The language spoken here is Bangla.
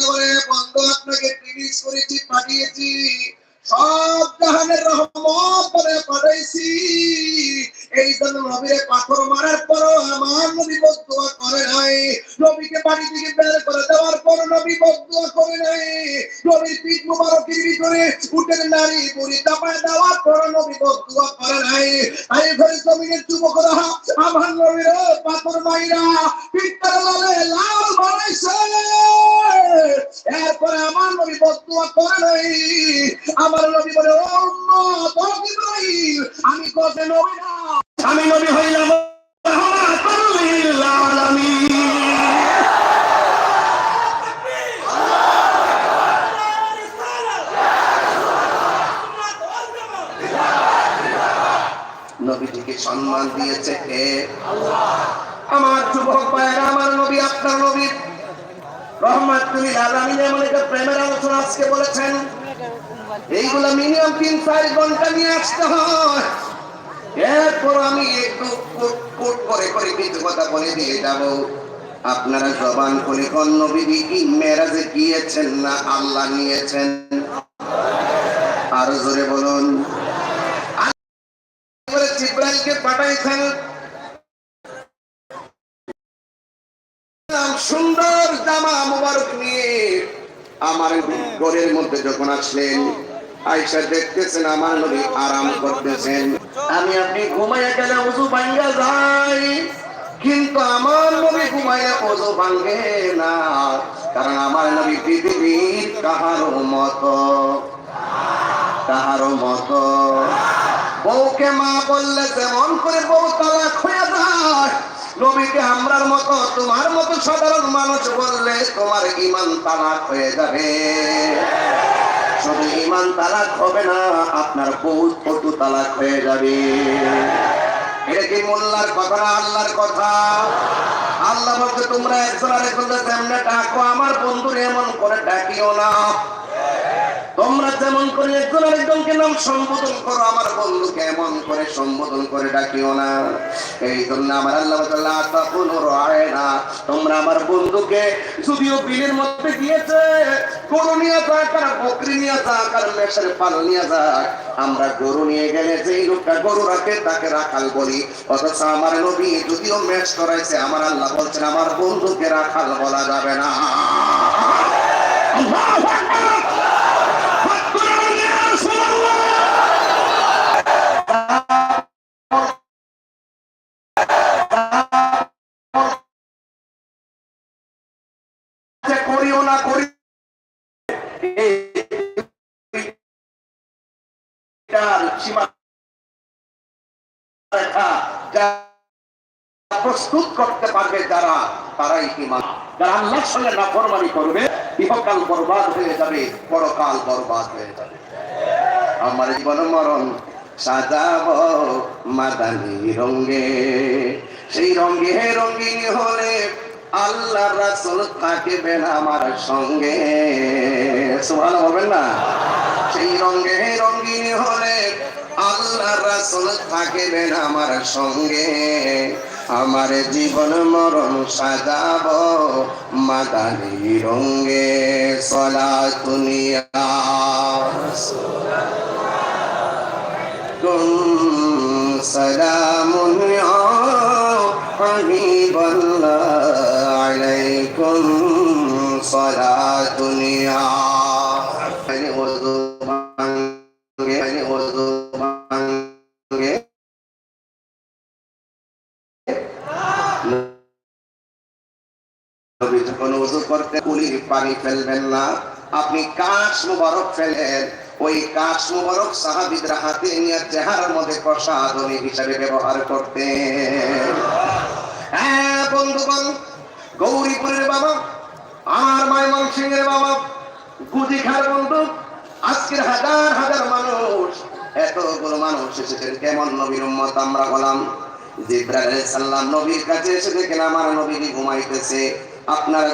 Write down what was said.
বলে বন্ধু আপনাকে রিলিজ করেছি, পাঠিয়েছি, সব জাহানের রহমত বলে পাঠাইছি। এই জন্য নবীর পাথর মারার পরও আমার নবী বদদুয়া করে নাই। নবীকে বাড়ি থেকে বের করে দেওয়ার পর নবী বদদুয়া করে নাই। নবীর পিঠ মুবারকের ভিতরে উটের নারী বুড়ি চাপায় দেওয়ার পর নবী বদদুয়া করে নাই। এই ঘরে জমিনের যুবকরা আমার নবীর পাথর মাইরা পিঠটা লালে লাল বানাইছে। এরপরে আমার নবী বদদুয়া করে নাই। আমার নবী বলে ও উম্মত ও ইব্রাহিম, আমি কোতে নবী না, আমি নবী হইলাম রাহমাতুল লিল আলামিন। নবীজিকে সম্মান দিয়েছে কে? আল্লাহ। আমার যুবক ভাইরা, আমার নবী আপনার নবী রাহমাতুল লিল আলামিন এমন একটা প্রেমের আলোচনা আজকে বলেছেন, এইগুলা মিনিমাম ৩-৪ ঘন্টা নিয়ে আসতে হয়। এরপর আমি একটু কোট করে করে কিছু কথা বলে দিয়ে যাব। আপনারা জবান করে কোন নবী কি মেরাজে গিয়েছেন না আল্লাহ নিয়েছেন? আরো জোরে বলুন। জিবরাইলকে পাঠাইছেন, সুন্দর জামা মুবারক নিয়ে আমার ঘরের মধ্যে যখন আসলেন, আয়েশা দেখতেছেন আমার নবী আরাম করতেছেন। আমি আপনি ঘুমাইয়া গেলে ওযু ভাঙ্গা যায়, কিন্তু আমার নবী ঘুমাইয়া ওযু ভাঙ্গে না। কারণ আমার নবী পৃথিবীর কাহারো মতো বউকে মা বললে যেমন করে বউ তালাক হয়ে যায়, নবীকে আমরার মতো তোমার মতো সাধারণ মানুষ বললে তোমার ঈমান তালাক হয়ে যাবে। শুধু ঈমান তালাক হবে না, আপনার বউ কটু তালাক হয়ে যাবে। এটা কি মোল্লার কথা না আল্লাহর কথা? আল্লাহ বলতে তোমরা একজন আরেকজনকে তেমনে ডাকো, আমার বন্ধুরে এমন করে ডাকিও না। তোমরা যেমন করে একজন আরেকজনকে নাম সম্বোধন করো, আমার বন্ধুকে এমন করে সম্বোধন করে ডাকিও না। এই জন্য আমার আল্লাহ তাআলা তাকুনু রায়না, তোমরা আমার বন্ধুকে যদিও বিলের মধ্যে গিয়েছে, গরু নিয়ে যাক আর বকরি নিয়ে যাক আর মেষের পাল নিয়ে যাক, আমরা গরু নিয়ে গেলে যেই লোকটা গরু রাখে তাকে রাখাল বলি। অথচ আমার নবী যদিও মেষ করাইছে, আমার আল্লাহ বলছেন আমার বন্ধুকে রাখাল বলা যাবে না। আল্লাহু আকবার। করিও না করি প্রস্তুত করতে পারবে যারা, তারাই ঈমান। যারা আল্লাহর সঙ্গে নাফরমানি করবে, ইহকাল বরবাদ হয়ে যাবে, পরকাল বরবাদ হয়ে যাবে। আমার জীবন মরণ সাজাবো মাদানী রঙে, সেই রঙে রঙিন হলে আল্লাহ রাসূল থাকবেন আমার সঙ্গে। সুবহানাল্লাহ বলবেন না? সেই রঙে রঙিন হলে আল্লাহ রাসূল থাকবেন আমার সঙ্গে। আমার জীবন মরণ সাজাবো মাদানী রঙে। সালাতুন ইয়া রাসূলুল্লাহ সালামুন হাবিবাল্লাহ আলাইকুম সালাতুন ইয়া যখন ওযু করতে কুলির পানি ফেলবেন না, আপনি কাশ মুবারক ফেলেন। ওই কাশ মুবারক সাহাবীদের হাতে নিয়ে চেহারার মধ্যে প্রসাধনী হিসেবে ব্যবহার করতেন। হ্যাঁ বন্ধুগণ, গৌরীপুরের বাবা, আমার ময়মনসিংহের বাবা, গুজিখার বন্ধু, আজকের হাজার হাজার মানুষ, এতগুলো মানুষ এসেছেন কেমন নবীর উম্মত আমরা হলাম। জিবরাইল আলাইহিস সালাম নবীর কাছে এসে দেখেন আমার নবী ঘুমাইতেছে। আপনারা